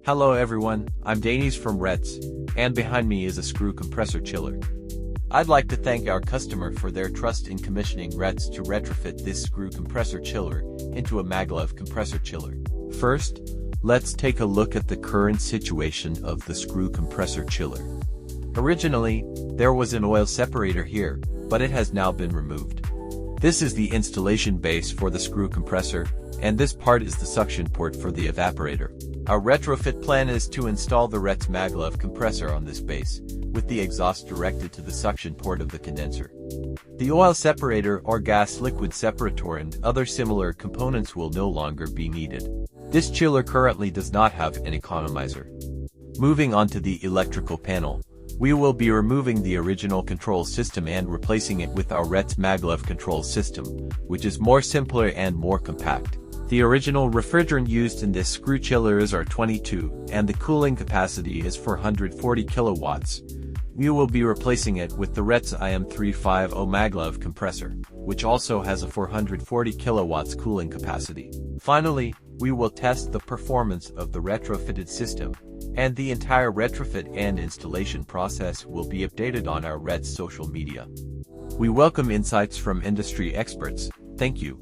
Hello everyone, I'm Danis from Rets, and behind me is a screw compressor chiller. I'd like to thank our customer for their trust in commissioning Rets to retrofit this screw compressor chiller into a maglev compressor chiller. First, let's take a look at the current situation of the screw compressor chiller. Originally, there was an oil separator here, but it has now been removed. This is the installation base for the screw compressor, and this part is the suction port for the evaporator. Our retrofit plan is to install the Rets maglev compressor on this base, with the exhaust directed to the suction port of the condenser. The oil separator or gas liquid separator and other similar components will no longer be needed. This chiller currently does not have an economizer. Moving on to the electrical panel, we will be removing the original control system and replacing it with our Rets maglev control system, which is more simpler and more compact. The original refrigerant used in this screw chiller is R22, and the cooling capacity is 440 kilowatts. We will be replacing it with the Rets IM350 maglev compressor, which also has a 440 kilowatts cooling capacity. Finally, we will test the performance of the retrofitted system, and the entire retrofit and installation process will be updated on our Rets social media. We welcome insights from industry experts. Thank you.